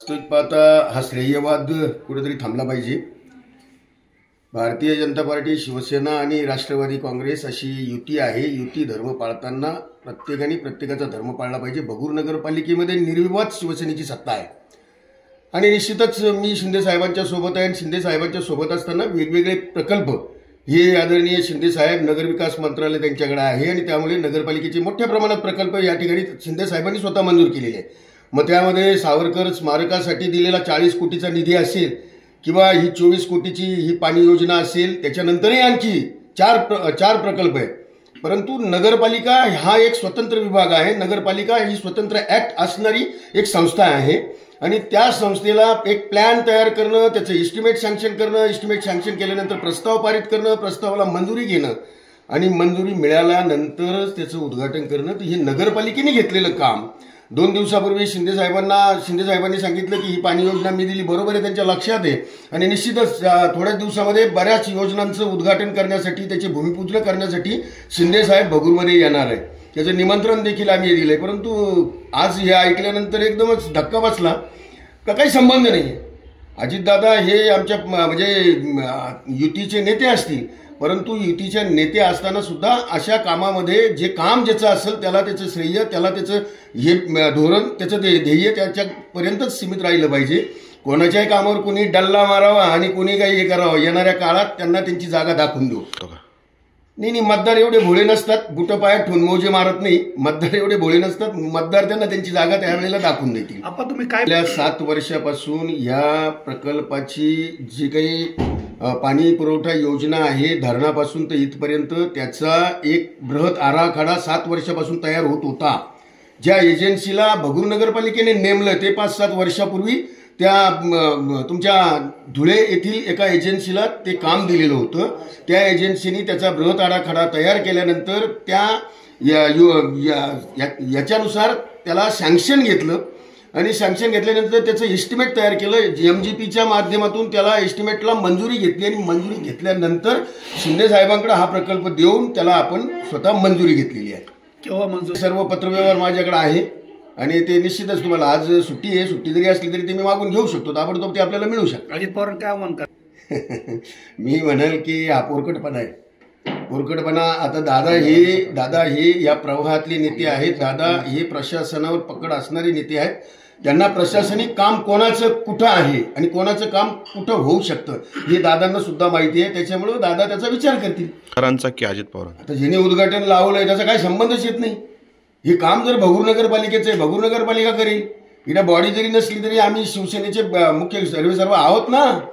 वास्तविक पाहता हा श्रेयवाद कुठेतरी थांबला पाहिजे। भारतीय जनता पार्टी, शिवसेना आणि राष्ट्रवादी काँग्रेस अशी युती आहे। युती धर्म पाळताना प्रत्येकाने प्रत्येकाचा धर्म पाळला पाहिजे। भगूर नगरपालिकेमध्ये निर्विवाद शिवसेनेची सत्ता आहे आणि निश्चितच मी शिंदे साहेबांच्या सोबत आहे आणि शिंदे साहेबांच्या सोबत असताना वेगवेगळे प्रकल्प हे आदरणीय शिंदे साहेब नगरविकास मंत्रालय त्यांच्याकडे आहे आणि त्यामुळे नगरपालिकेचे मोठ्या प्रमाणात प्रकल्प या ठिकाणी शिंदे साहेबांनी स्वतः मंजूर केलेले आहे। मग त्यामध्ये सावरकर स्मारकासाठी दिलेला 40 कोटीचा निधी असेल किंवा ही 24 कोटीची ही पाणी योजना असेल, त्याच्यानंतरही आणखी चार प्रकल्प आहेत। परंतु नगरपालिका हा एक स्वतंत्र विभाग आहे। नगरपालिका ही स्वतंत्र ऍक्ट असणारी एक संस्था आहे आणि त्या संस्थेला एक प्लॅन तयार करणं, त्याचं एस्टिमेट सँक्शन करणं, एस्टिमेट सँक्शन केल्यानंतर प्रस्ताव पारित करणं, प्रस्तावाला मंजुरी घेणं आणि मंजुरी मिळाल्यानंतरच त्याचं उद्घाटन करणं, तर हे नगरपालिकेने घेतलेलं काम। 2 दिवसापूर्वी शिंदे साहेबांनी सांगितलं की ही पाणी योजना मी दिली, बरोबर आहे, त्यांच्या लक्षात आहे आणि निश्चितच थोड्याच दिवसामध्ये बऱ्याच योजनांचं उद्घाटन करण्यासाठी, त्याचे भूमिपूजन करण्यासाठी शिंदे साहेब भगूरमध्ये येणार आहे। त्याचं निमंत्रण देखील आम्ही दिलंय। परंतु आज हे ऐकल्यानंतर एकदमच धक्का बसला का काही संबंध नाही। अजितदादा हे आमच्या म्हणजे युतीचे नेते असतील, परंतु युतीचे नेते असताना सुद्धा अशा कामामध्ये जे काम ज्याचं असेल त्याला त्याचं श्रेय, त्याला त्याचं हे धोरण, त्याचं ध्येय त्याच्यापर्यंतच सीमित राहिलं पाहिजे। कोणाच्याही कामावर कोणी डल्ला मारावा आणि कोणी काही हे करावं, येणाऱ्या काळात त्यांना त्यांची जागा दाखवून देऊ। नाही, मतदार एवढे भोळे नसतात, बुटं पायात ठेवून मौजे मारत नाही। मतदार एवढे भोळे नसतात, मतदार त्यांना त्यांची जागा त्यावेळेला दाखवून देतील। आपण तुम्ही काय 7 वर्षापासून या प्रकल्पाची जी काही पाणी पुरवठा योजना आहे, धरणापासून तर इथपर्यंत त्याचा एक बृहत आराखडा 7 वर्षापासून तयार होत होता। ज्या एजन्सीला भगूर नगरपालिकेने नेमलं ते 5-7 वर्षापूर्वी त्या तुमच्या धुळे येथील एका एजन्सीला ते काम दिलेलं होतं। त्या एजन्सीने त्याचा बृहत आराखडा तयार केल्यानंतर त्या याच्यानुसार त्याला सँक्शन घेतलं आणि सँक्शन घेतल्यानंतर त्याचं एस्टिमेट तयार केलं। MGPच्या माध्यमातून त्याला एस्टिमेटला मंजुरी घेतली आणि मंजुरी घेतल्यानंतर शिंदे साहेबांकडे हा प्रकल्प देऊन त्याला आपण स्वतः मंजुरी घेतलेली आहे। केव्हा मंजूर? सर्व पत्रव्यवहार माझ्याकडे आहे आणि ते निश्चितच तुम्हाला, आज सुट्टी आहे, सुट्टी जरी असली तरी ते मी मागून घेऊ शकतो, ताबडतोब ते आपल्याला मिळू शकतं। अजित पवार काय म्हणतात? मी म्हणाल की हा पोरकटपणा आहे, पोरकटपणा। आता दादा हे या प्रवाहातले नेते आहेत। दादा हे प्रशासनावर पकड असणारे नेते आहेत। त्यांना प्रशासनिक काम कोणाचं कुठं आहे आणि कोणाचं काम कुठं होऊ शकतं हे दादांना सुद्धा माहिती आहे। त्याच्यामुळे दादा त्याचा विचार करतील। की अजित पवार आता ज्याने उद्घाटन लावलंय त्याचा काही संबंधच येत नाही। हे काम जर भगूर नगरपालिकेचं आहे, भगूर नगरपालिका करेल। इथं बॉडी जरी नसली तरी आम्ही शिवसेनेचे मुख्य सर्वेसर्वा आहोत ना।